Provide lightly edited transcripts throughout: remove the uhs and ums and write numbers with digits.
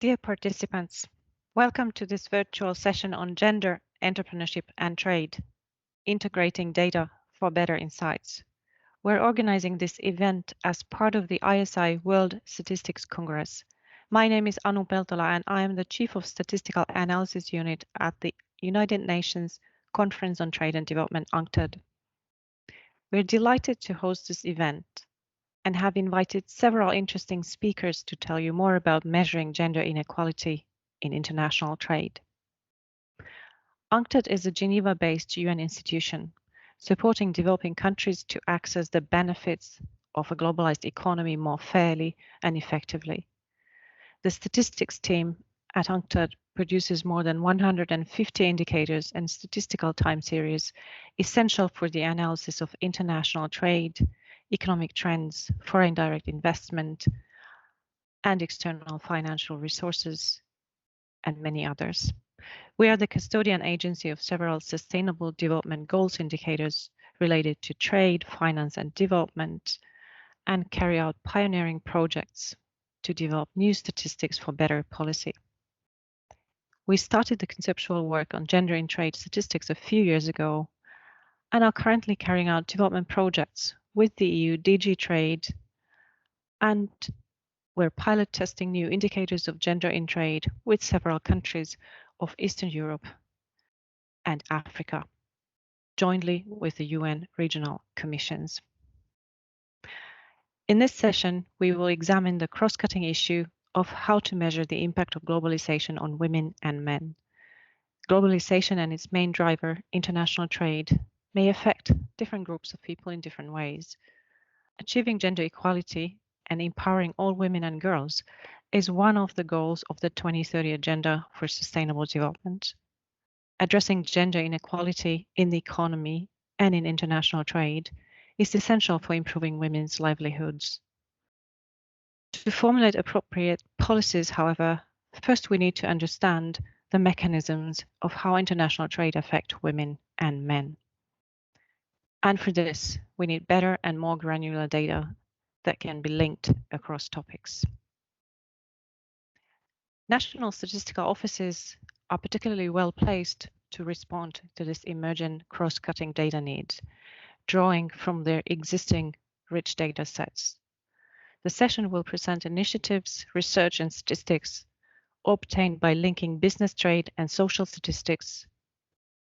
Dear participants, welcome to this virtual session on gender, entrepreneurship and trade, integrating data for better insights. We're organizing this event as part of the ISI World Statistics Congress. My name is Anu Peltola and I am the Chief of Statistical Analysis Unit at the United Nations Conference on Trade and Development, UNCTAD. We're delighted to host this event and have invited several interesting speakers to tell you more about measuring gender inequality in international trade. UNCTAD is a Geneva-based UN institution supporting developing countries to access the benefits of a globalized economy more fairly and effectively. The statistics team at UNCTAD produces more than 150 indicators and statistical time series essential for the analysis of international trade, economic trends, foreign direct investment, and external financial resources, and many others. We are the custodian agency of several Sustainable Development Goals indicators related to trade, finance, and development, and carry out pioneering projects to develop new statistics for better policy. We started the conceptual work on gender in trade statistics a few years ago and are currently carrying out development projects with the EU DG Trade, and we're pilot testing new indicators of gender in trade with several countries of Eastern Europe and Africa, jointly with the UN regional commissions. In this session, we will examine the cross-cutting issue of how to measure the impact of globalization on women and men. Globalization and its main driver, international trade, may affect different groups of people in different ways. Achieving gender equality and empowering all women and girls is one of the goals of the 2030 Agenda for Sustainable Development. Addressing gender inequality in the economy and in international trade is essential for improving women's livelihoods. To formulate appropriate policies, however, first we need to understand the mechanisms of how international trade affect women and men. And for this, we need better and more granular data that can be linked across topics. National statistical offices are particularly well placed to respond to this emergent cross-cutting data needs, drawing from their existing rich data sets. The session will present initiatives, research, and statistics obtained by linking business, trade, and social statistics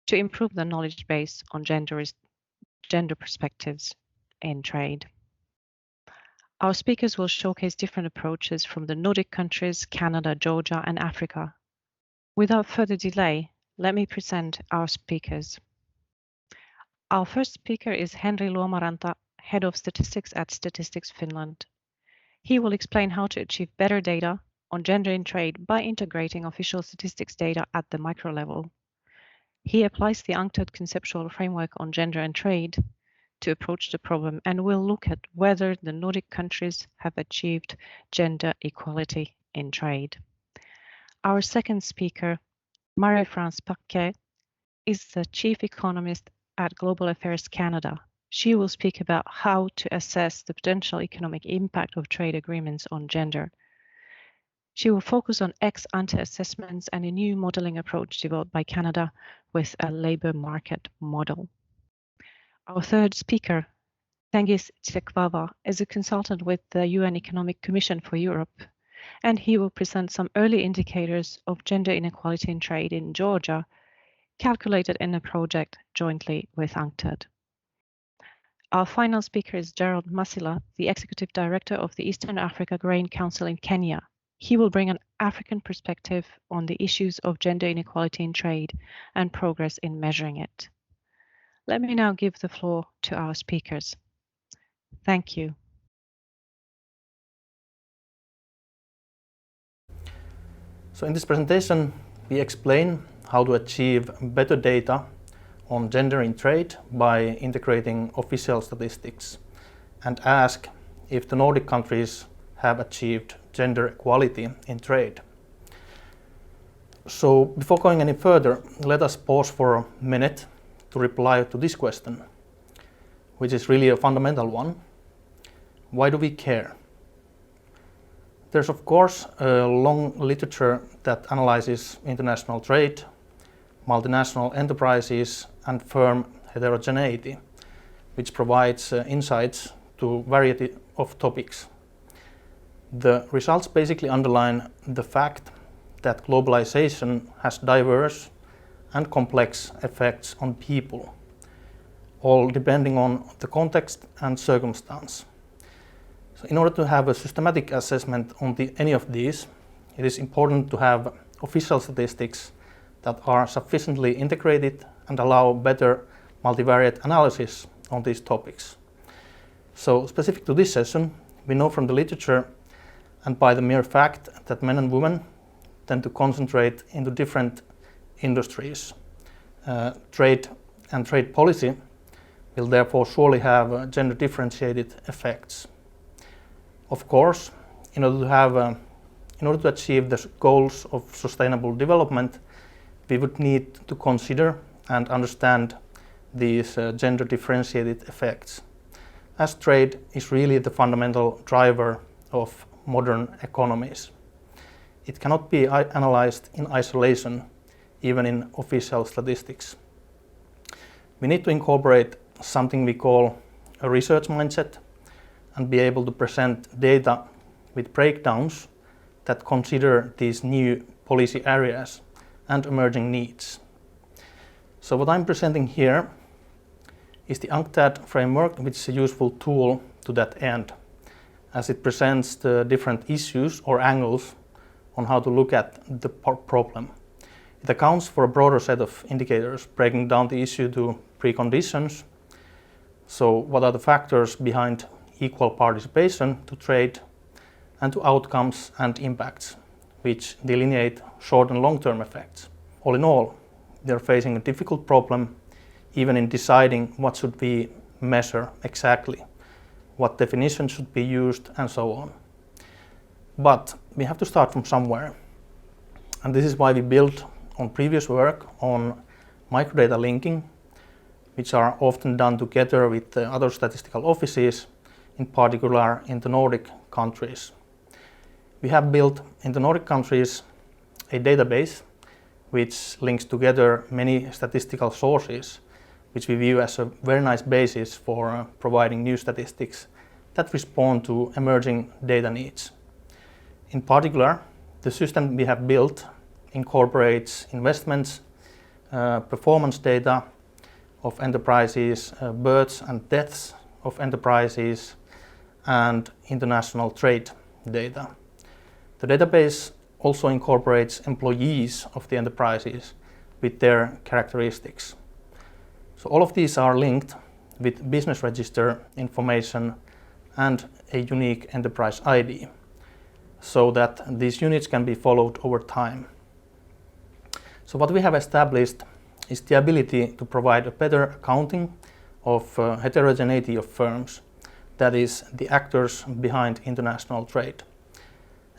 to improve the knowledge base on gender perspectives in trade. Our speakers will showcase different approaches from the Nordic countries, Canada, Georgia, and Africa. Without further delay, let me present our speakers. Our first speaker is Henri Luomaranta, Head of Statistics at Statistics Finland. He will explain how to achieve better data on gender in trade by integrating official statistics data at the micro level. He applies the UNCTAD conceptual framework on gender and trade to approach the problem and will look at whether the Nordic countries have achieved gender equality in trade. Our second speaker, Marie-France Paquet, is the Chief Economist at Global Affairs Canada. She will speak about how to assess the potential economic impact of trade agreements on gender. She will focus on ex-ante assessments and a new modeling approach developed by Canada with a labor market model. Our third speaker, Tengis Tsekvava, is a consultant with the UN Economic Commission for Europe, and he will present some early indicators of gender inequality in trade in Georgia, calculated in a project jointly with UNCTAD. Our final speaker is Gerald Masila, the Executive Director of the Eastern Africa Grain Council in Kenya. He will bring an African perspective on the issues of gender inequality in trade and progress in measuring it. Let me now give the floor to our speakers. Thank you. So in this presentation, we explain how to achieve better data on gender in trade by integrating official statistics, and ask if the Nordic countries have achieved gender equality in trade. So before going any further, let us pause for a minute to reply to this question, which is really a fundamental one. Why do we care? There's of course a long literature that analyzes international trade, multinational enterprises and firm heterogeneity, which provides insights to a variety of topics. The results basically underline the fact that globalization has diverse and complex effects on people, all depending on the context and circumstance. So in order to have a systematic assessment on any of these, it is important to have official statistics that are sufficiently integrated and allow better multivariate analysis on these topics. So specific to this session, we know from the literature and by the mere fact that men and women tend to concentrate into different industries. Trade and trade policy will therefore surely have gender differentiated effects. Of course, in order to achieve the goals of sustainable development, we would need to consider and understand these gender differentiated effects, as trade is really the fundamental driver of modern economies. It cannot be analyzed in isolation, even in official statistics. We need to incorporate something we call a research mindset and be able to present data with breakdowns that consider these new policy areas and emerging needs. So what I'm presenting here is the Uncat Framework, which is a useful tool to that end, as it presents the different issues or angles on how to look at the problem. It accounts for a broader set of indicators, breaking down the issue to preconditions. So what are the factors behind equal participation to trade, and to outcomes and impacts, which delineate short and long-term effects. All in all, we are facing a difficult problem even in deciding what should we measure exactly, what definition should be used, and so on. But we have to start from somewhere. And this is why we built on previous work on microdata linking, which are often done together with other statistical offices, in particular in the Nordic countries. We have built in the Nordic countries a database which links together many statistical sources, which we view as a very nice basis for providing new statistics that respond to emerging data needs. In particular, the system we have built incorporates investments, performance data of enterprises, births and deaths of enterprises, and international trade data. The database also incorporates employees of the enterprises with their characteristics. So all of these are linked with business register information and a unique enterprise ID, so that these units can be followed over time. So what we have established is the ability to provide a better accounting of heterogeneity of firms, that is, the actors behind international trade.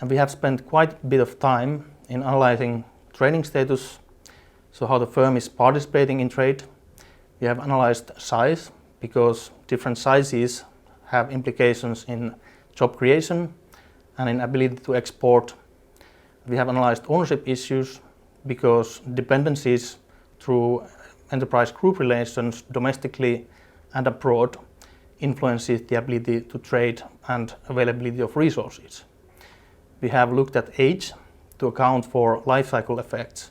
And we have spent quite a bit of time in analyzing trading status, so how the firm is participating in trade. We have analyzed size, because different sizes have implications in job creation and in ability to export. We have analyzed ownership issues, because dependencies through enterprise group relations domestically and abroad influences the ability to trade and availability of resources. We have looked at age to account for life cycle effects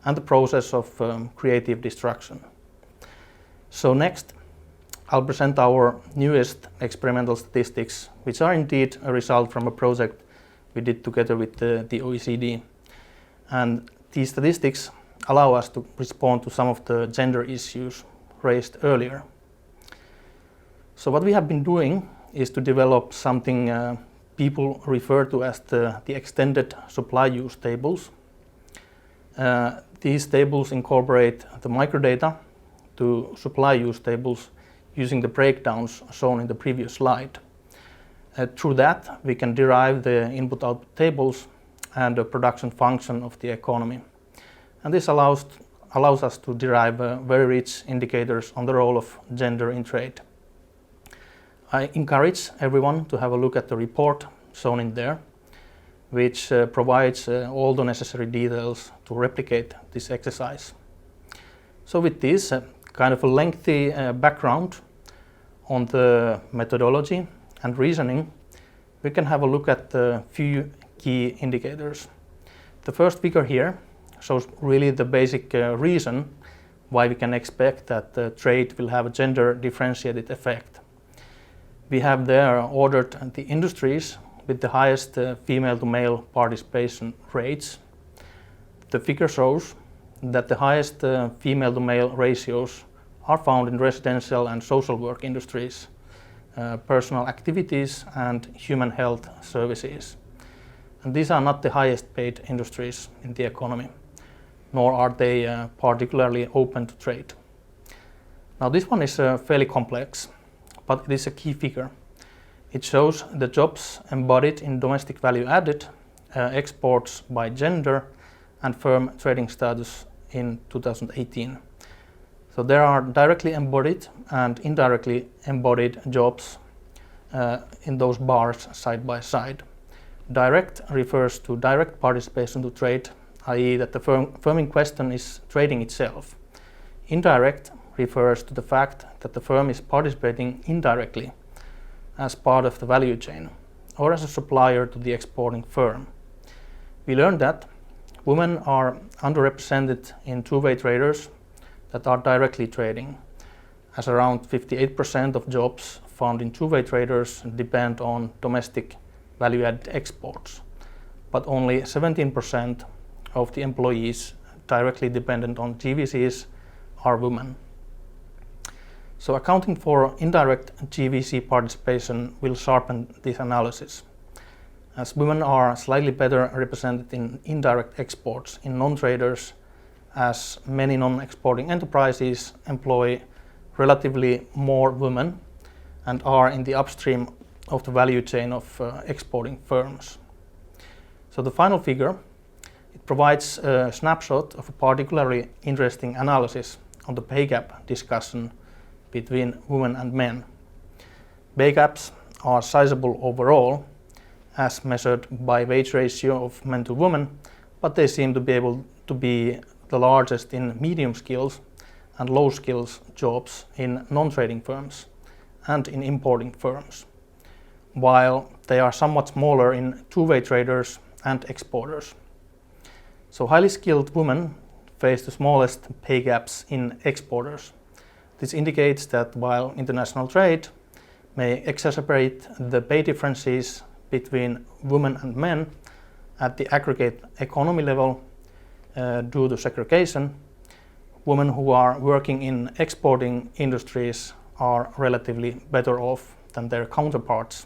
and the process of creative destruction. So next, I'll present our newest experimental statistics, which are indeed a result from a project we did together with the OECD. And these statistics allow us to respond to some of the gender issues raised earlier. So what we have been doing is to develop something people refer to as the extended supply use tables. These tables incorporate the microdata to supply use tables using the breakdowns shown in the previous slide. Through that, we can derive the input-output tables and the production function of the economy. And this allows us to derive very rich indicators on the role of gender in trade. I encourage everyone to have a look at the report shown in there. which provides all the necessary details to replicate this exercise. So with this kind of a lengthy background on the methodology and reasoning, we can have a look at a few key indicators. The first figure here shows really the basic reason why we can expect that the trade will have a gender differentiated effect. We have there ordered the industries with the highest female to male participation rates. The figure shows that the highest female to male ratios are found in residential and social work industries, personal activities and human health services. And these are not the highest paid industries in the economy, nor are they particularly open to trade. Now this one is fairly complex, but it is a key figure. It shows the jobs embodied in domestic value added, exports by gender, and firm trading status in 2018. So there are directly embodied and indirectly embodied jobs in those bars side by side. Direct refers to direct participation to trade, i.e. that the firm in question is trading itself. Indirect refers to the fact that the firm is participating indirectly as part of the value chain or as a supplier to the exporting firm. We learned that women are underrepresented in two-way traders that are directly trading, as around 58% of jobs found in two-way traders depend on domestic value-added exports, but only 17% of the employees directly dependent on GVCs are women. So accounting for indirect GVC participation will sharpen this analysis, as women are slightly better represented in indirect exports in non-traders, as many non-exporting enterprises employ relatively more women and are in the upstream of the value chain of exporting firms. So the final figure, it provides a snapshot of a particularly interesting analysis on the pay gap discussion between women and men. Pay gaps are sizable overall, as measured by wage ratio of men to women, but they seem to be able to be the largest in medium skills and low skills jobs in non-trading firms and in importing firms, while they are somewhat smaller in two-way traders and exporters. So highly skilled women face the smallest pay gaps in exporters. This indicates that while international trade may exacerbate the pay differences between women and men at the aggregate economy level due to segregation, women who are working in exporting industries are relatively better off than their counterparts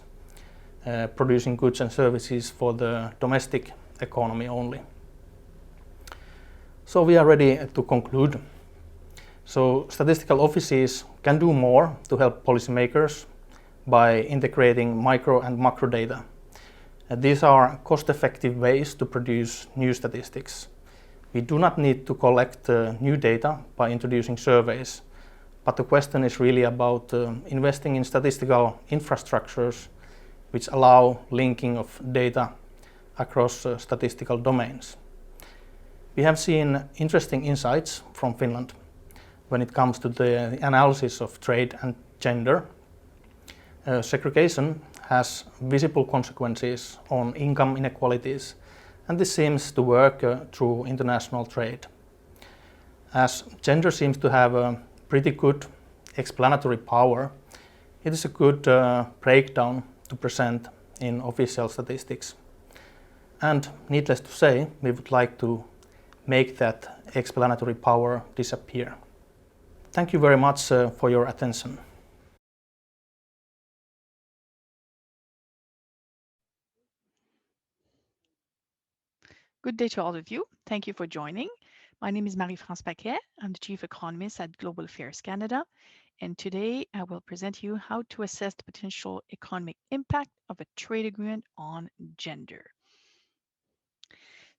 producing goods and services for the domestic economy only. So we are ready to conclude. So statistical offices can do more to help policymakers by integrating micro and macro data. These are cost-effective ways to produce new statistics. We do not need to collect new data by introducing surveys, but the question is really about investing in statistical infrastructures which allow linking of data across statistical domains. We have seen interesting insights from Finland when it comes to the analysis of trade and gender. Segregation has visible consequences on income inequalities, and this seems to work through international trade. As gender seems to have a pretty good explanatory power, it is a good breakdown to present in official statistics. And needless to say, we would like to make that explanatory power disappear. Thank you very much for your attention. Good day to all of you. Thank you for joining. My name is Marie-France Paquet. I'm the Chief Economist at Global Affairs Canada. And today I will present you how to assess the potential economic impact of a trade agreement on gender.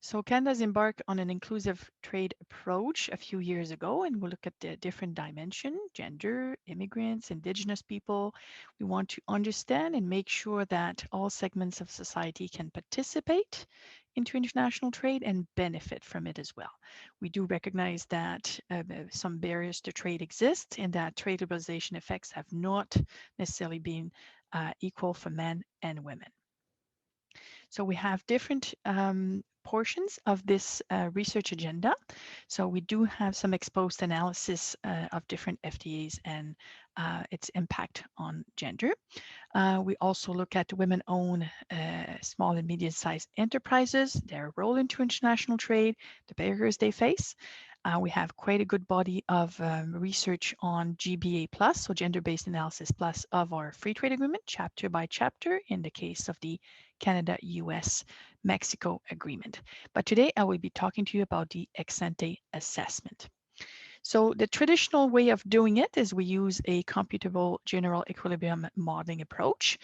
So Canada's embarked on an inclusive trade approach a few years ago, and we'll look at the different dimension: gender, immigrants, Indigenous people. We want to understand and make sure that all segments of society can participate into international trade and benefit from it as well. We do recognize that some barriers to trade exist and that trade liberalization effects have not necessarily been equal for men and women. So we have different portions of this research agenda. So we do have some exposed analysis of different FTAs and its impact on gender. We also look at women-owned small and medium-sized enterprises, their role into international trade, the barriers they face. We have quite a good body of research on GBA plus, so gender-based analysis plus of our free trade agreement, chapter by chapter, in the case of the Canada, US, Mexico agreement. But today I will be talking to you about the ex-ante assessment. So the traditional way of doing it is we use a computable general equilibrium modeling approach.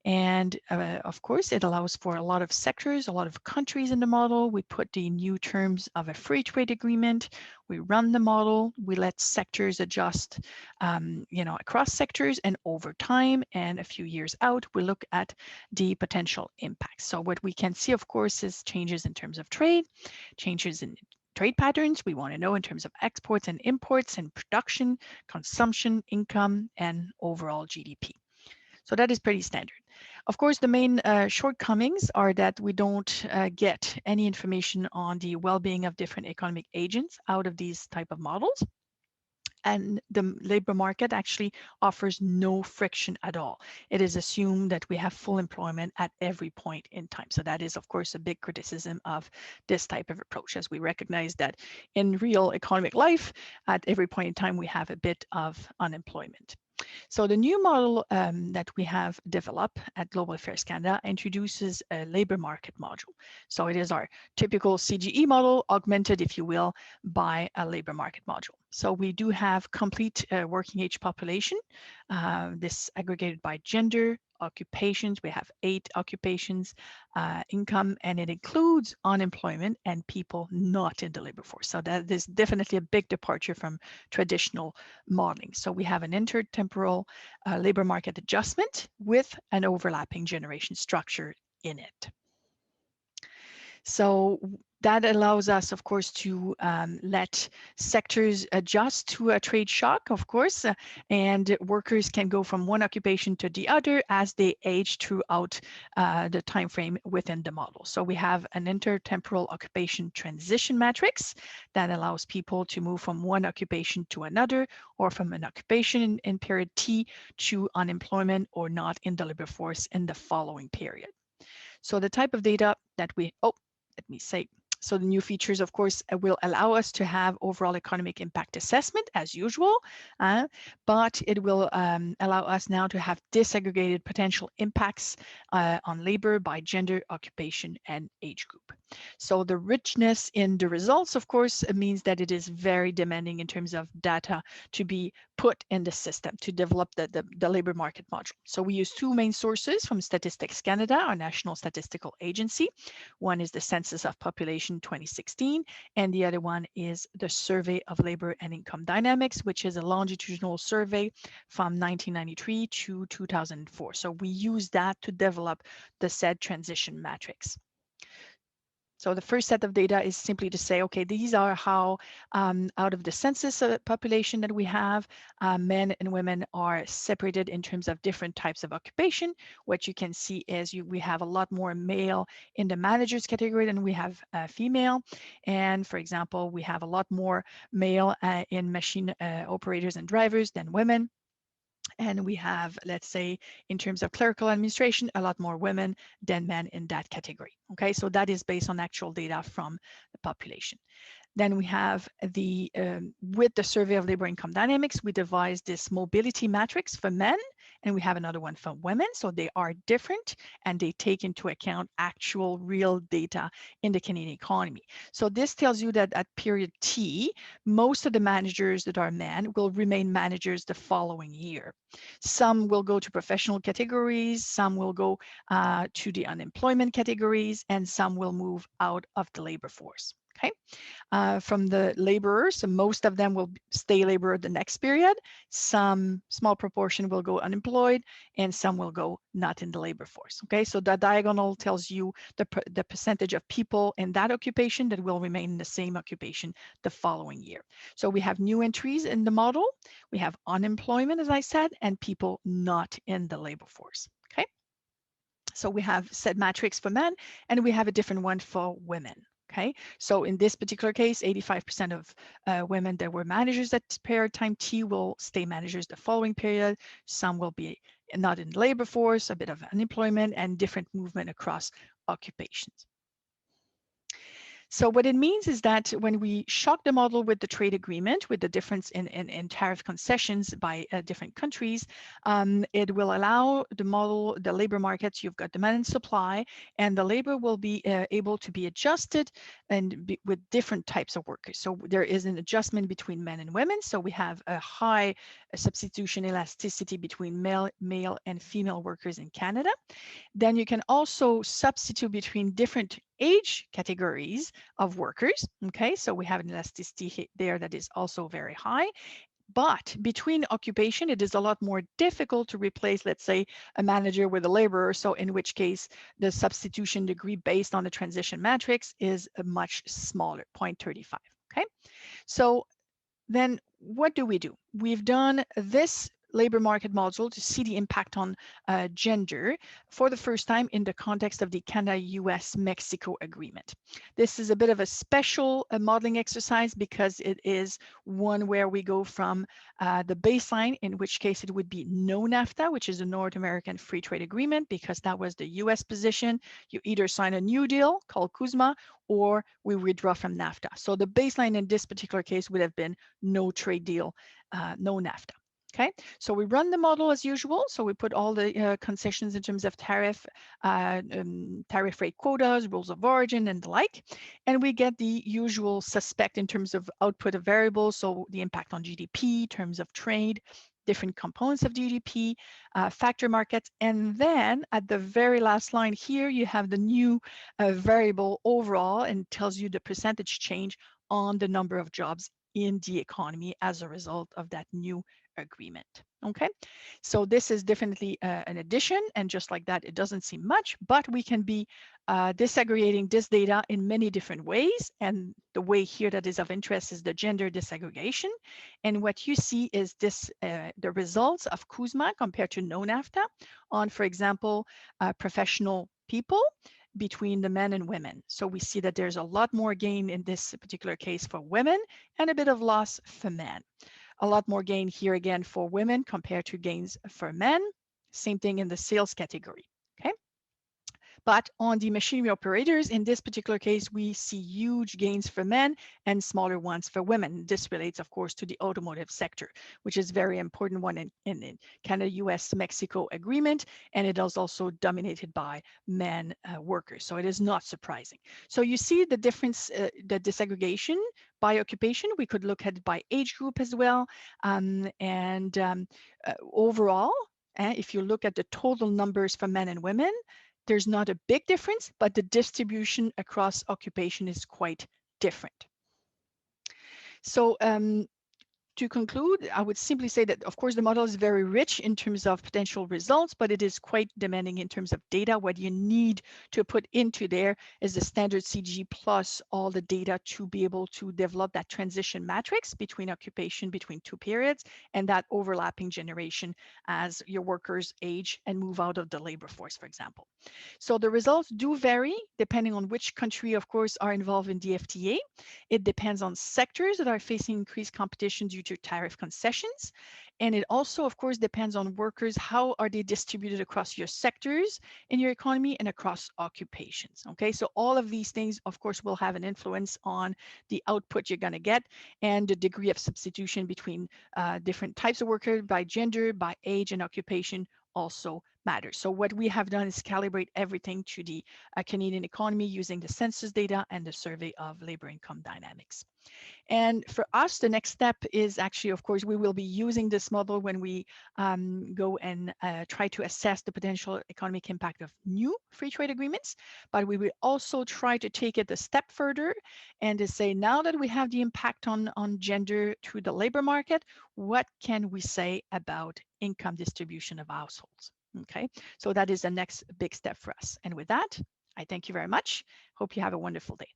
And of course, it allows for a lot of sectors, a lot of countries in the model. We put the new terms of a free trade agreement. We run the model. We let sectors adjust, across sectors and over time and a few years out, we look at the potential impacts. So what we can see, of course, is changes in terms of trade, changes in trade patterns. We want to know in terms of exports and imports and production, consumption, income, and overall GDP. So that is pretty standard. Of course, the main shortcomings are that we don't get any information on the well-being of different economic agents out of these type of models. And the labor market actually offers no friction at all. It is assumed that we have full employment at every point in time. So that is, of course, a big criticism of this type of approach, as we recognize that in real economic life, at every point in time, we have a bit of unemployment. So the new model that we have developed at Global Affairs Canada introduces a labor market module. So it is our typical CGE model, augmented, if you will, by a labor market module. So we do have complete working age population, this aggregated by gender, occupations. We have 8 occupations, income, and it includes unemployment and people not in the labor force. So that is definitely a big departure from traditional modeling. So we have an intertemporal labor market adjustment with an overlapping generation structure in it. So that allows us, of course, to let sectors adjust to a trade shock, of course, and workers can go from one occupation to the other as they age throughout the time frame within the model. So we have an intertemporal occupation transition matrix that allows people to move from one occupation to another, or from an occupation in period T to unemployment or not in the labor force in the following period. So the type of data that so the new features, of course, will allow us to have overall economic impact assessment as usual, but it will allow us now to have disaggregated potential impacts on labor by gender, occupation, and age group. So the richness in the results, of course, means that it is very demanding in terms of data to be put in the system to develop the labor market module. So we use 2 main sources from Statistics Canada, our national statistical agency. One is the Census of Population 2016, and the other one is the Survey of Labor and Income Dynamics, which is a longitudinal survey from 1993 to 2004. So we use that to develop the said transition matrix. So the first set of data is simply to say, okay, these are how out of the census population that we have, men and women are separated in terms of different types of occupation. What you can see is we have a lot more male in the managers category than we have female. And for example, we have a lot more male in machine operators and drivers than women. And we have, let's say, in terms of clerical administration, a lot more women than men in that category. Okay, so that is based on actual data from the population. Then we have with the Survey of Labor Income Dynamics, we devised this mobility matrix for men and we have another one for women. So they are different, and they take into account actual real data in the Canadian economy. So this tells you that at period T, most of the managers that are men will remain managers the following year. Some will go to professional categories, some will go to the unemployment categories, and some will move out of the labor force. Okay, from the laborers, so most of them will stay laborer the next period. Some small proportion will go unemployed, and some will go not in the labor force. Okay, so the diagonal tells you the percentage of people in that occupation that will remain in the same occupation the following year. So we have new entries in the model. We have unemployment, as I said, and people not in the labor force. Okay, so we have said matrix for men, and we have a different one for women. Okay, so in this particular case, 85% of women that were managers at period time T will stay managers the following period. Some will be not in the labor force, a bit of unemployment, and different movement across occupations. So what it means is that when we shock the model with the trade agreement, with the difference in tariff concessions by different countries, it will allow the model, the labor markets, you've got demand and supply, and the labor will be able to be adjusted and with different types of workers. So there is an adjustment between men and women. So we have a high substitution elasticity between male and female workers in Canada. Then you can also substitute between different age categories of workers. Okay, so we have an elasticity there that is also very high. But between occupation, it is a lot more difficult to replace, let's say, a manager with a laborer. So in which case, the substitution degree based on the transition matrix is a much smaller, 0.35. Okay, so then what do? We've done this labor market module to see the impact on gender for the first time in the context of the Canada-US-Mexico agreement. This is a bit of a special modeling exercise because it is one where we go from the baseline, in which case it would be no NAFTA, which is a North American Free Trade Agreement, because that was the US position. You either sign a new deal called CUSMA, or we withdraw from NAFTA. So the baseline in this particular case would have been no trade deal, no NAFTA. Okay, so we run the model as usual. So we put all the concessions in terms of tariff rate quotas, rules of origin, and the like. And we get the usual suspect in terms of output of variables. So the impact on GDP, terms of trade, different components of GDP, factor markets. And then at the very last line here, you have the new variable overall, and tells you the percentage change on the number of jobs in the economy as a result of that new agreement. Okay, so this is definitely an addition, and just like that, it doesn't seem much, but we can be disaggregating this data in many different ways. And the way here that is of interest is the gender disaggregation. And what you see is this, the results of CUSMA compared to no NAFTA on, for example, professional people between the men and women. So we see that there's a lot more gain in this particular case for women and a bit of loss for men. A lot more gain here again for women compared to gains for men. Same thing in the sales category. Okay. But on the machinery operators, in this particular case, we see huge gains for men and smaller ones for women. This relates, of course, to the automotive sector, which is a very important one in Canada-US-Mexico agreement, and it is also dominated by men workers. So it is not surprising. So you see the difference, the disaggregation by occupation. We could look at it by age group as well. Overall, if you look at the total numbers for men and women, there's not a big difference, but the distribution across occupation is quite different. So to conclude, I would simply say that, of course, the model is very rich in terms of potential results, but it is quite demanding in terms of data. What you need to put into there is the standard CG plus all the data to be able to develop that transition matrix between occupation, between two periods, and that overlapping generation as your workers age and move out of the labor force, for example. So the results do vary depending on which country, of course, are involved in the FTA. It depends on sectors that are facing increased competition due future tariff concessions. And it also, of course, depends on workers. How are they distributed across your sectors in your economy and across occupations? Okay, so all of these things, of course, will have an influence on the output you're going to get and the degree of substitution between different types of workers by gender, by age, and occupation also matters. So what we have done is calibrate everything to the Canadian economy using the census data and the survey of labor income dynamics. And for us, the next step is actually, of course, we will be using this model when we go and try to assess the potential economic impact of new free trade agreements. But we will also try to take it a step further and to say, now that we have the impact on gender through the labor market, what can we say about income distribution of households? Okay, so that is the next big step for us. And with that, I thank you very much. Hope you have a wonderful day.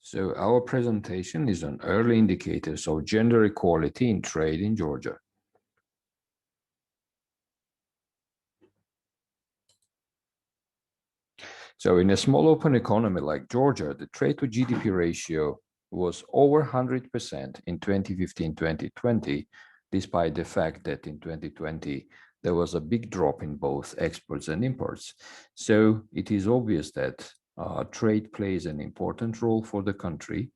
So our presentation is on early indicators of gender equality in trade in Georgia. So in a small open economy like Georgia, the trade to GDP ratio was over 100% in 2015-2020, despite the fact that in 2020 there was a big drop in both exports and imports. So it is obvious that trade plays an important role for the country,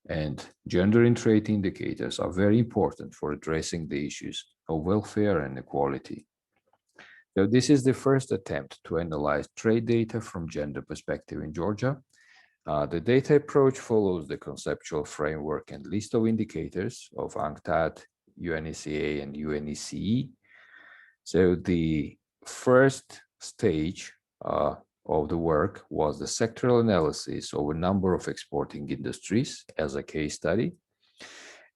and gender in trade indicators are very important for addressing the issues of welfare and equality. So this is the first attempt to analyze trade data from gender perspective in Georgia. The data approach follows the conceptual framework and list of indicators of UNCTAD, UNECA, and UNECE. So the first stage of the work was the sectoral analysis of a number of exporting industries as a case study,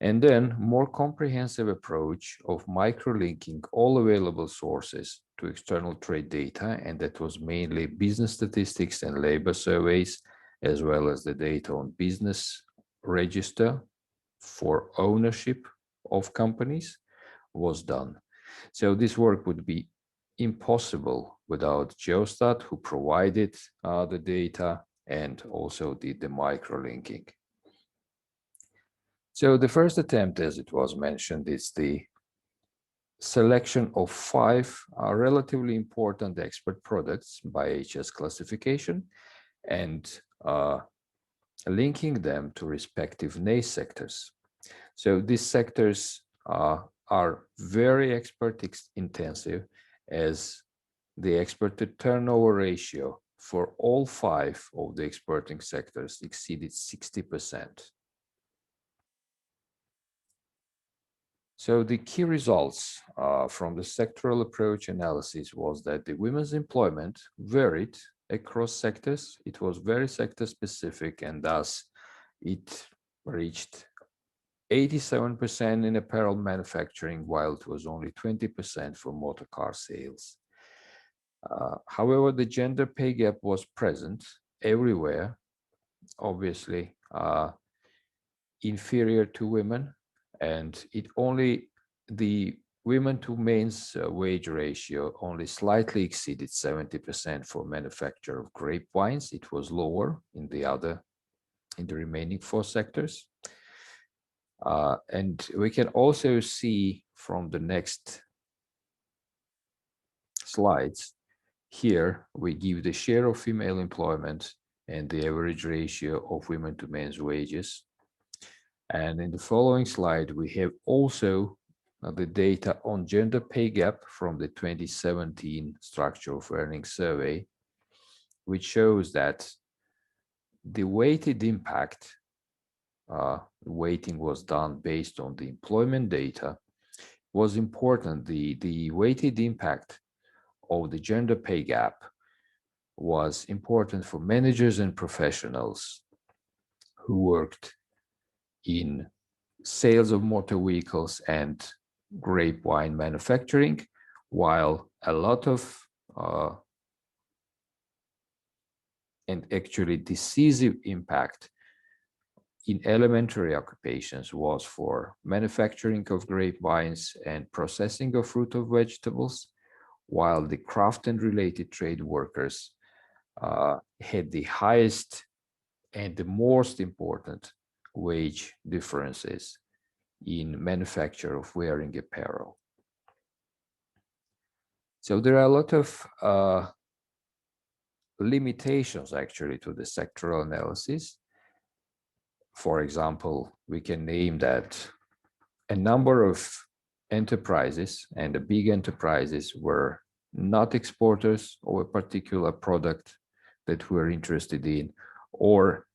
and then more comprehensive approach of microlinking all available sources to external trade data, and that was mainly business statistics and labor surveys, as well as the data on business register for ownership of companies was done. So this work would be impossible without Geostat, who provided the data and also did the microlinking. So the first attempt, as it was mentioned, is the selection of 5 relatively important export products by HS classification and linking them to respective NACE sectors. So these sectors are very export intensive, as the export to turnover ratio for all 5 of the exporting sectors exceeded 60%. So the key results from the sectoral approach analysis was that the women's employment varied across sectors. It was very sector specific, and thus it reached 87% in apparel manufacturing, while it was only 20% for motor car sales. However, the gender pay gap was present everywhere, obviously inferior to women, and the women to men's wage ratio only slightly exceeded 70% for manufacture of grape wines. It was lower in the remaining 4 sectors. And we can also see from the next slides, here we give the share of female employment and the average ratio of women to men's wages. And in the following slide, we have also the data on gender pay gap from the 2017 Structure of Earnings Survey, which shows that the weighted impact, weighting was done based on the employment data, was important. The weighted impact of the gender pay gap was important for managers and professionals who worked in sales of motor vehicles and grape wine manufacturing, while a lot of and actually decisive impact in elementary occupations was for manufacturing of grape wines and processing of fruit or vegetables, while the craft and related trade workers had the highest and the most important wage differences in manufacture of wearing apparel. So there are a lot of limitations actually to the sectoral analysis. For example, we can name that a number of enterprises, and the big enterprises were not exporters of a particular product that we're interested in, or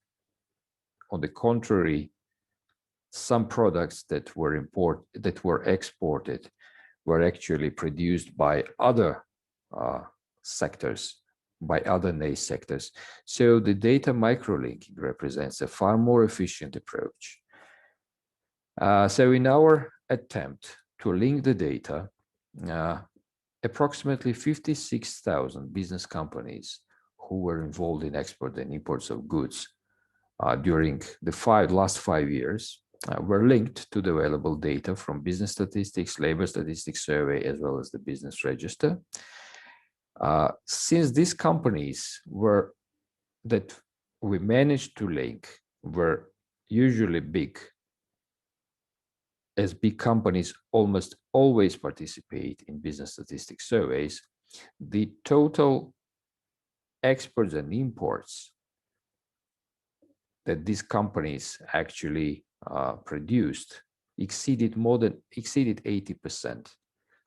on the contrary, some products that were exported were actually produced by other sectors, by other niche sectors. So the data microlinking represents a far more efficient approach. So in our attempt to link the data, approximately 56,000 business companies who were involved in export and imports of goods during the last 5 years were linked to the available data from business statistics, labor statistics survey, as well as the business register. Since these companies that we managed to link were usually big, as big companies almost always participate in business statistics surveys, the total exports and imports that these companies actually produced exceeded 80%.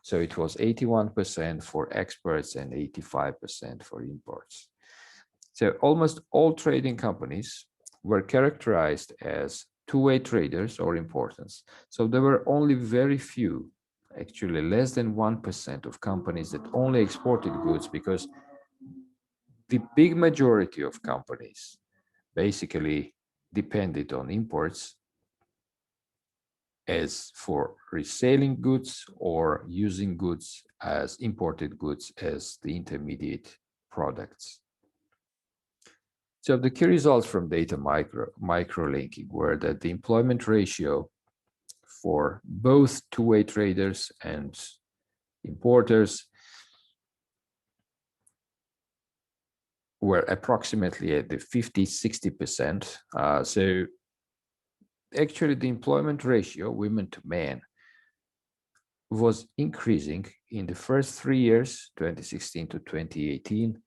So it was 81% for exports and 85% for imports. So almost all trading companies were characterized as two-way traders or importers. So there were only very few, actually less than 1% of companies that only exported goods, because the big majority of companies basically depended on imports as for reselling goods or using goods as imported goods as the intermediate products. So the key results from data microlinking were that the employment ratio for both two-way traders and importers were approximately at the 50-60%. So actually the employment ratio, women to men, was increasing in the first 3 years, 2016 to 2018,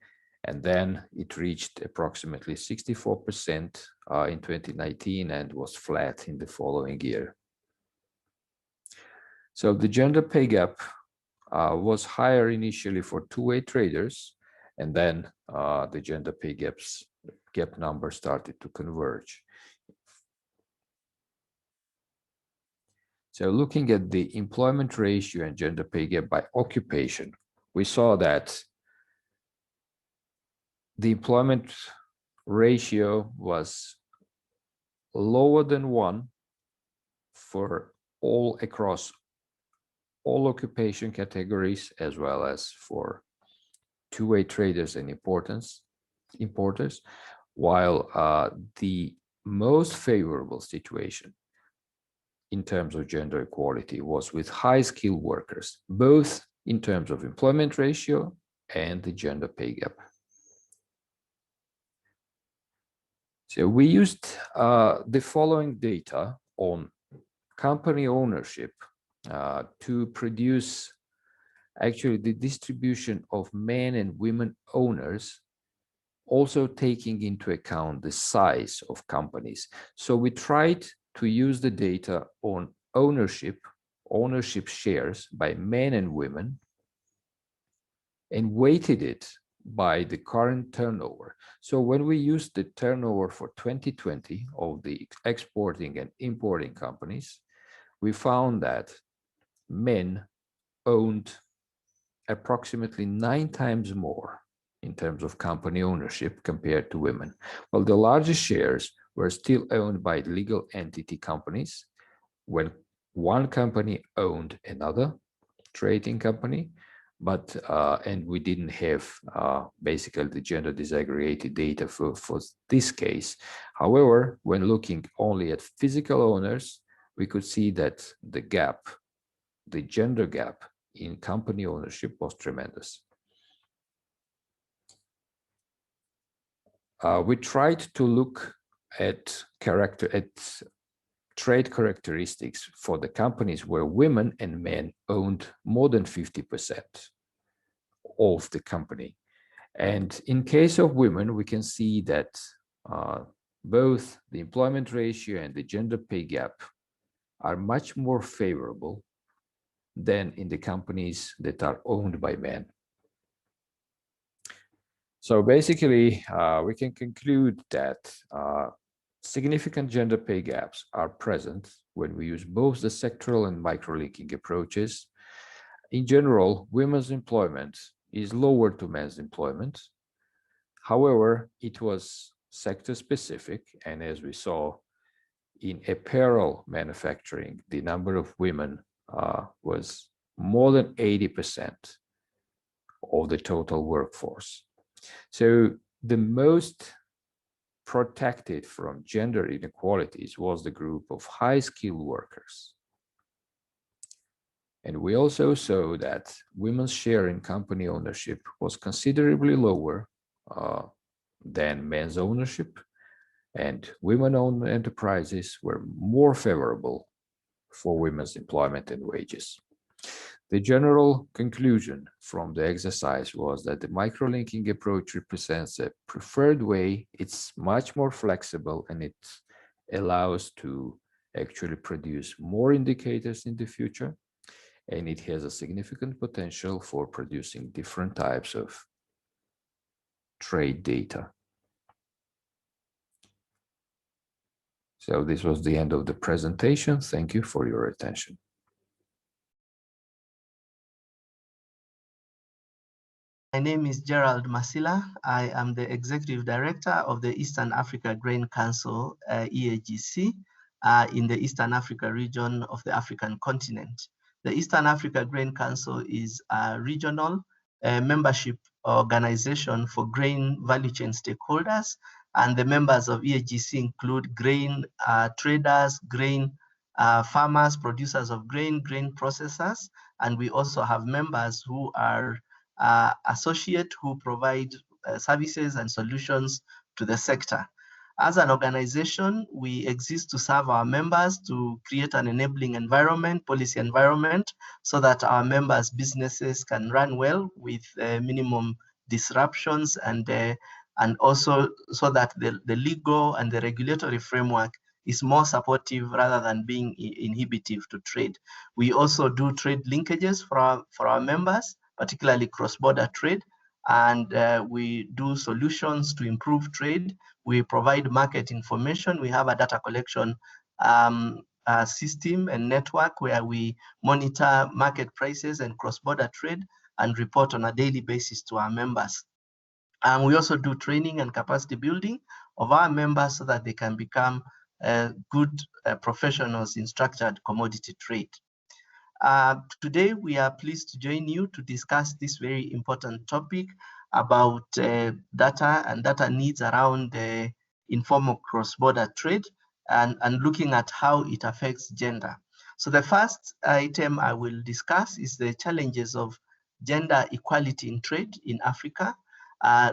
and then it reached approximately 64% in 2019 and was flat in the following year. So the gender pay gap was higher initially for two-way traders, and then the gender pay gap number started to converge. So looking at the employment ratio and gender pay gap by occupation, we saw that the employment ratio was lower than 1 for across all occupation categories, as well as for two-way traders and importers, while the most favorable situation in terms of gender equality was with high-skilled workers, both in terms of employment ratio and the gender pay gap. So we used the following data on company ownership to produce actually the distribution of men and women owners, also taking into account the size of companies. So we tried to use the data on ownership shares by men and women, and weighted it by the current turnover. So when we used the turnover for 2020 of the exporting and importing companies, we found that men owned approximately 9 times more in terms of company ownership compared to women, while the largest shares were still owned by legal entity companies, when one company owned another trading company, but and we didn't have basically the gender disaggregated data for this case. However, when looking only at physical owners, we could see that the gender gap in company ownership was tremendous. we tried to look at trade characteristics for the companies where women and men owned more than 50% of the company. And in case of women, we can see that both the employment ratio and the gender pay gap are much more favorable than in the companies that are owned by men. So basically, we can conclude that significant gender pay gaps are present when we use both the sectoral and microlinking approaches. In general, women's employment is lower to men's employment. However, it was sector specific, and as we saw in apparel manufacturing, the number of women was more than 80% of the total workforce. So the most protected from gender inequalities was the group of high-skilled workers. And we also saw that women's share in company ownership was considerably lower than men's ownership, and women-owned enterprises were more favorable for women's employment and wages. The general conclusion from the exercise was that the microlinking approach represents a preferred way. It's much more flexible, and it allows to actually produce more indicators in the future, and it has a significant potential for producing different types of trade data. So this was the end of the presentation. Thank you for your attention. My name is Gerald Masila. I am the Executive Director of the Eastern Africa Grain Council, Eagc, in the Eastern Africa region of the African continent. The Eastern Africa Grain Council is a regional membership organization for grain value chain stakeholders, and the members of Eagc include grain traders, grain farmers, producers of grain, grain processors, and we also have members who are associate who provide services and solutions to the sector. As an organization, we exist to serve our members, to create an enabling environment, policy environment, so that our members' businesses can run well with minimum disruptions, and also so that the legal and the regulatory framework is more supportive rather than being inhibitive to trade. We also do trade linkages for our members, particularly cross-border trade, and we do solutions to improve trade. We provide market information. We have a data collection system and network where we monitor market prices and cross-border trade and report on a daily basis to our members. And we also do training and capacity building of our members so that they can become good professionals in structured commodity trade. Today, we are pleased to join you to discuss this very important topic about data and data needs around informal cross-border trade and looking at how it affects gender. So the first item I will discuss is the challenges of gender equality in trade in Africa,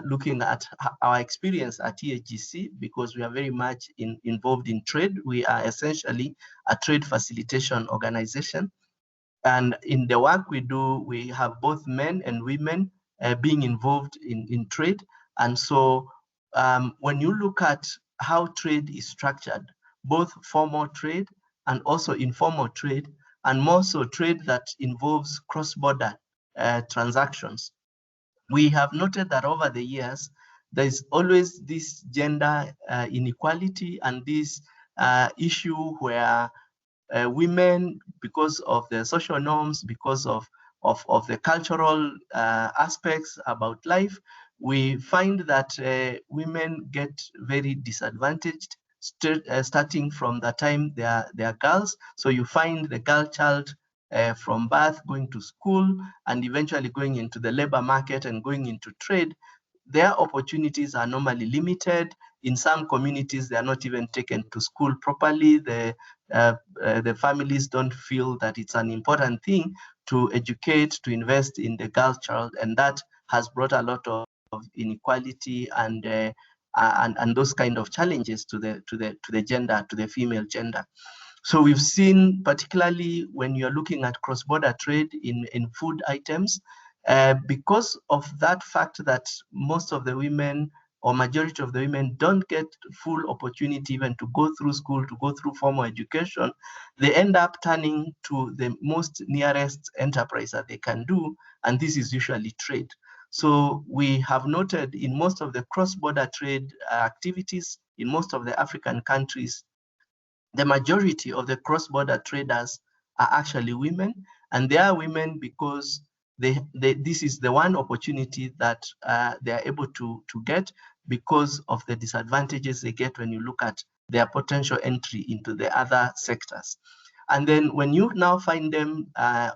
looking at our experience at Eagc, because we are very much involved in trade. We are essentially a trade facilitation organization. And in the work we do, we have both men and women being involved in trade. And so when you look at how trade is structured, both formal trade and also informal trade, and more so trade that involves cross-border transactions, we have noted that over the years, there's always this gender inequality and this issue where women, because of the social norms, because of the cultural aspects about life, we find that women get very disadvantaged starting from the time they are girls. So you find the girl child from birth going to school and eventually going into the labor market and going into trade. Their opportunities are normally limited. In some communities, they are not even taken to school properly. The families don't feel that it's an important thing to educate, to invest in the girl child, and that has brought a lot of inequality and and those kind of challenges to the gender, to the female gender. So we've seen, particularly when you're looking at cross-border trade in food items, because of that fact that most of the women or majority of the women don't get full opportunity even to go through school, to go through formal education, they end up turning to the most nearest enterprise that they can do, and this is usually trade. So we have noted in most of the cross-border trade activities in most of the African countries, the majority of the cross-border traders are actually women, and they are women because this is the one opportunity that they are able to get because of the disadvantages they get when you look at their potential entry into the other sectors. And then when you now find them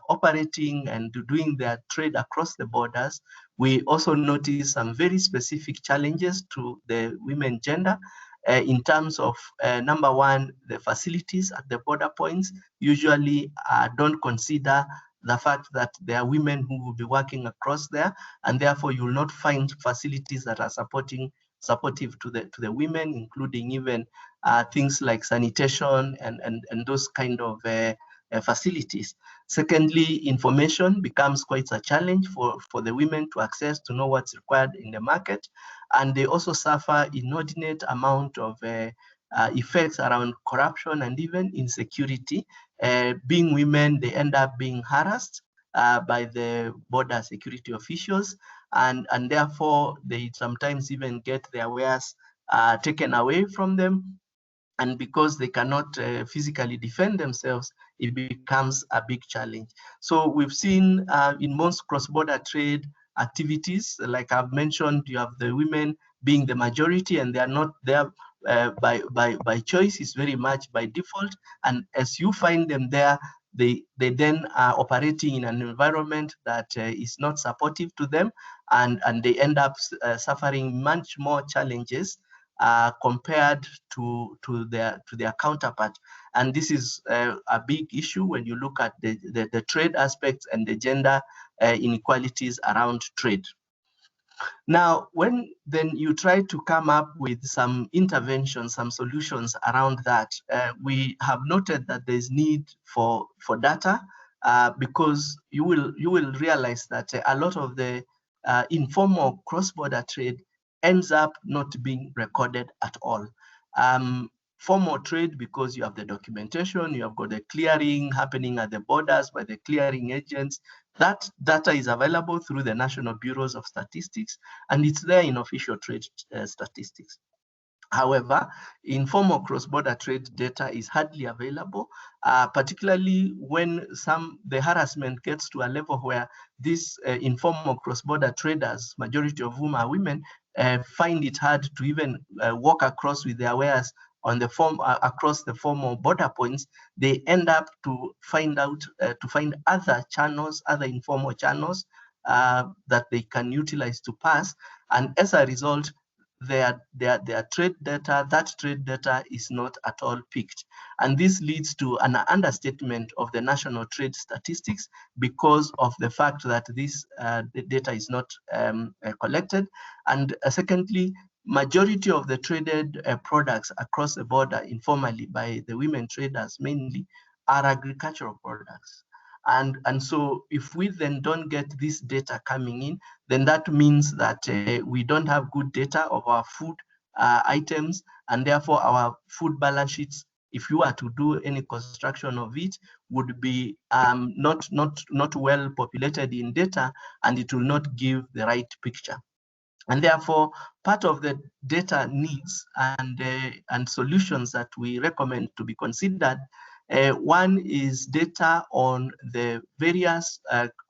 operating and doing their trade across the borders, we also notice some very specific challenges to the women gender in terms of, number one, the facilities at the border points usually don't consider the fact that there are women who will be working across there, and therefore you will not find facilities that are supportive to the women, including even things like sanitation and those kind of facilities. Secondly, information becomes quite a challenge for the women to access, to know what's required in the market. And they also suffer inordinate amount of effects around corruption and even insecurity. Being women, they end up being harassed by the border security officials, and therefore they sometimes even get their wares taken away from them. And because they cannot physically defend themselves, it becomes a big challenge. So we've seen in most cross-border trade activities, like I've mentioned, you have the women being the majority, and they are not there by choice. It's very much by default. And as you find them there, they then are operating in an environment that is not supportive to them, and they end up suffering much more challenges compared to their counterpart. And this is a big issue when you look at the trade aspects and the gender inequalities around trade. Now, when then you try to come up with some interventions, some solutions around that, we have noted that there's need for data because you will realize that a lot of the informal cross-border trade ends up not being recorded at all. Formal trade, because you have the documentation, you have got the clearing happening at the borders by the clearing agents. That data is available through the National Bureaus of Statistics, and it's there in official trade statistics. However, informal cross-border trade data is hardly available, particularly when the harassment gets to a level where these informal cross-border traders, majority of whom are women, find it hard to even walk across with their wares on the across the formal border points. They end up to find other channels, other informal channels that they can utilize to pass, and as a result, their trade data, that trade data is not at all picked. And this leads to an understatement of the national trade statistics because of the fact that this data is not collected. And secondly, majority of the traded products across the border informally by the women traders mainly are agricultural products. And so if we then don't get this data coming in, then that means that we don't have good data of our food items, and therefore our food balance sheets, if you are to do any construction of it, would be not well populated in data, and it will not give the right picture. And therefore, part of the data needs and solutions that we recommend to be considered, one is data on the various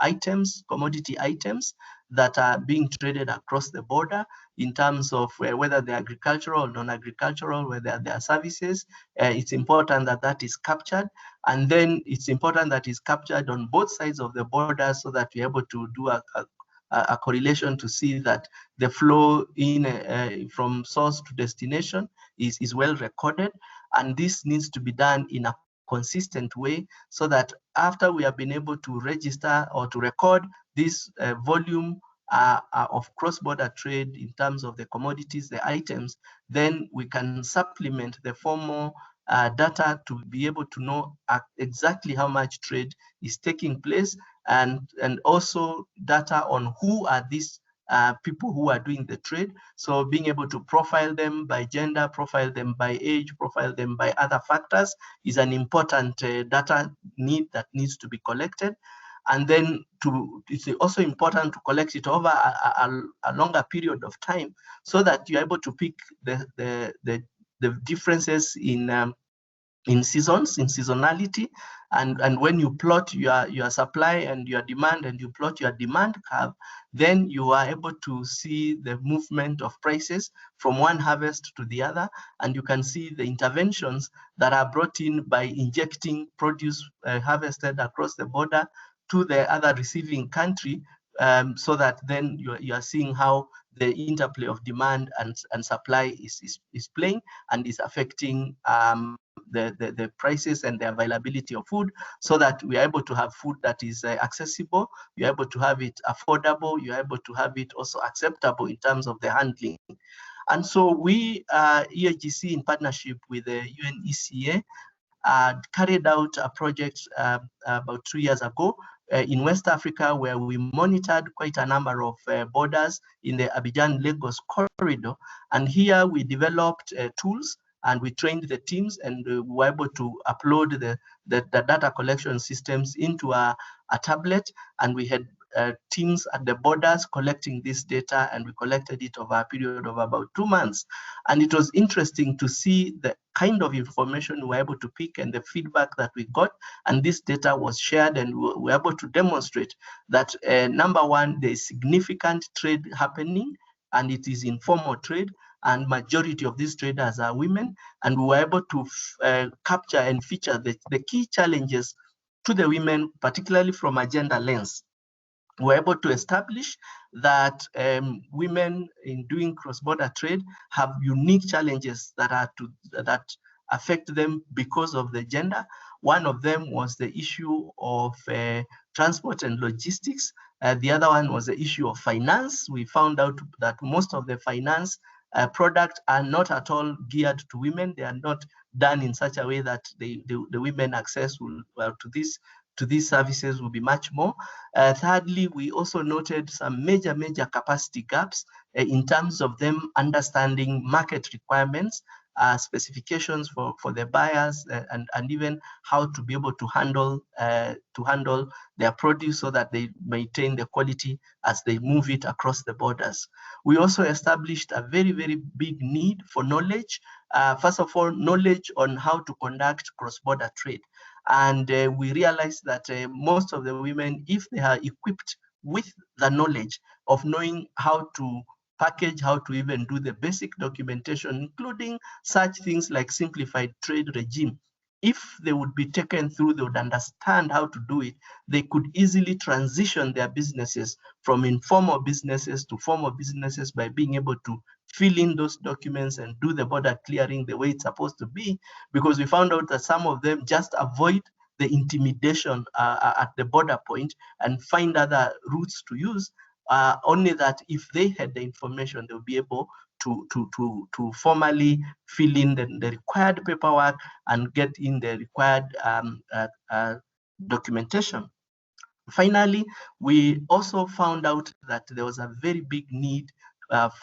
items, commodity items that are being traded across the border in terms of whether they're agricultural or non-agricultural, whether they are services. It's important that that is captured. And then it's important that it's captured on both sides of the border so that we're able to do a correlation to see that the flow in from source to destination is well recorded. And this needs to be done in a consistent way so that after we have been able to register or to record this volume of cross-border trade in terms of the commodities, the items, then we can supplement the formal data to be able to know exactly how much trade is taking place, and also data on who are these people who are doing the trade. So being able to profile them by gender, profile them by age, profile them by other factors is an important data need that needs to be collected. And then it's also important to collect it over a longer period of time so that you're able to pick the differences in seasons, in seasonality, and when you plot your supply and your demand, and you plot your demand curve, then you are able to see the movement of prices from one harvest to the other, and you can see the interventions that are brought in by injecting produce harvested across the border to the other receiving country, so that then you are seeing how the interplay of demand and supply is playing and is affecting the prices and the availability of food, so that we are able to have food that is accessible, you're able to have it affordable, you're able to have it also acceptable in terms of the handling. And so we, Eagc, in partnership with the UNECA, carried out a project about 2 years ago in West Africa, where we monitored quite a number of borders in the Abidjan-Lagos corridor. And here we developed tools, and we trained the teams, and we were able to upload the data collection systems into a tablet, and we had teams at the borders collecting this data, and we collected it over a period of about 2 months. And it was interesting to see the kind of information we were able to pick and the feedback that we got, and this data was shared, and we were able to demonstrate that number one, there is significant trade happening, and it is informal trade, and majority of these traders are women, and we were able to capture and feature the key challenges to the women, particularly from a gender lens. We're able to establish that women in doing cross-border trade have unique challenges that affect them because of the gender. One of them was the issue of transport and logistics. The other one was the issue of finance. We found out that most of the finance products are not at all geared to women. They are not done in such a way that the women access to these services will be much more. Thirdly, we also noted some major capacity gaps in terms of them understanding market requirements, specifications for the buyers, and even how to be able to handle their produce so that they maintain the quality as they move it across the borders. We also established a very big need for knowledge. First of all, knowledge on how to conduct cross-border trade. And we realized that most of the women, if they are equipped with the knowledge of knowing how to package, how to even do the basic documentation, including such things like simplified trade regime, if they would be taken through, they would understand how to do it, they could easily transition their businesses from informal businesses to formal businesses by being able to fill in those documents and do the border clearing the way it's supposed to be, because we found out that some of them just avoid the intimidation at the border point and find other routes to use, only that if they had the information, they'll be able to formally fill in the required paperwork and get in the required documentation. Finally, we also found out that there was a very big need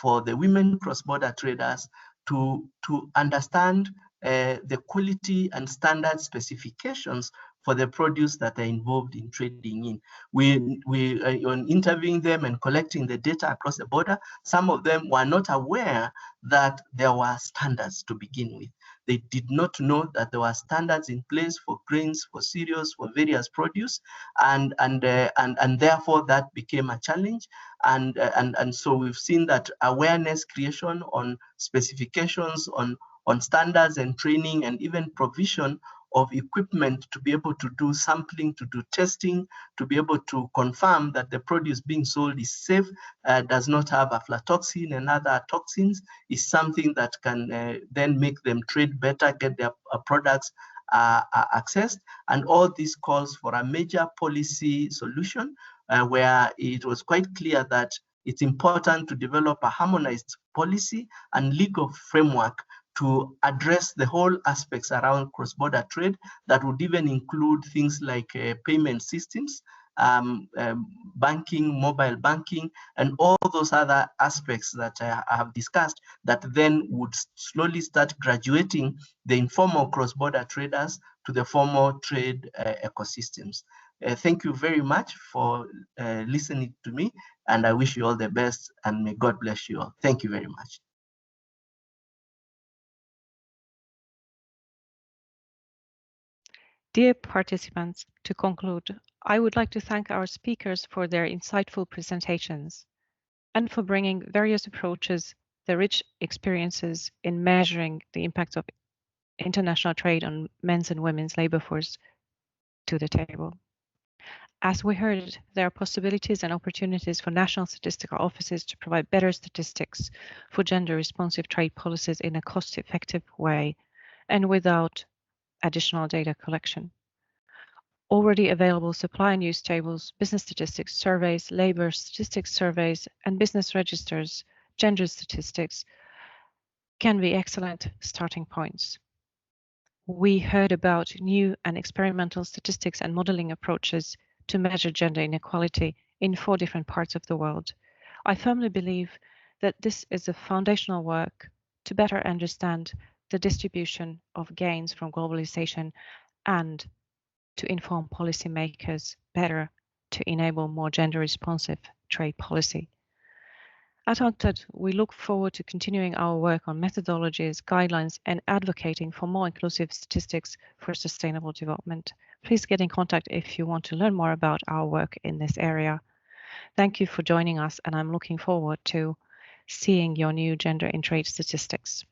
for the women cross-border traders to understand the quality and standard specifications for the produce that they're involved in trading in. On interviewing them and collecting the data across the border, some of them were not aware that there were standards to begin with. They did not know that there were standards in place for grains, for cereals, for various produce, and therefore that became a challenge. And so we've seen that awareness creation on specifications, on standards and training, and even provision of equipment to be able to do sampling, to do testing, to be able to confirm that the produce being sold is safe, does not have aflatoxin and other toxins, is something that can then make them trade better, get their products accessed. And all this calls for a major policy solution where it was quite clear that it's important to develop a harmonized policy and legal framework to address the whole aspects around cross-border trade that would even include things like payment systems, banking, mobile banking, and all those other aspects that I have discussed that then would slowly start graduating the informal cross-border traders to the formal trade ecosystems. Thank you very much for listening to me, and I wish you all the best, and may God bless you all. Thank you very much. Dear participants, to conclude, I would like to thank our speakers for their insightful presentations and for bringing various approaches, the rich experiences in measuring the impact of international trade on men's and women's labor force to the table. As we heard, there are possibilities and opportunities for national statistical offices to provide better statistics for gender-responsive trade policies in a cost-effective way and without additional data collection. Already available supply and use tables, business statistics surveys, labor statistics surveys, and business registers, gender statistics can be excellent starting points. We heard about new and experimental statistics and modeling approaches to measure gender inequality in 4 different parts of the world. I firmly believe that this is a foundational work to better understand the distribution of gains from globalization and to inform policymakers better to enable more gender-responsive trade policy. At UNCTAD, we look forward to continuing our work on methodologies, guidelines, and advocating for more inclusive statistics for sustainable development. Please get in contact if you want to learn more about our work in this area. Thank you for joining us, and I'm looking forward to seeing your new gender in trade statistics.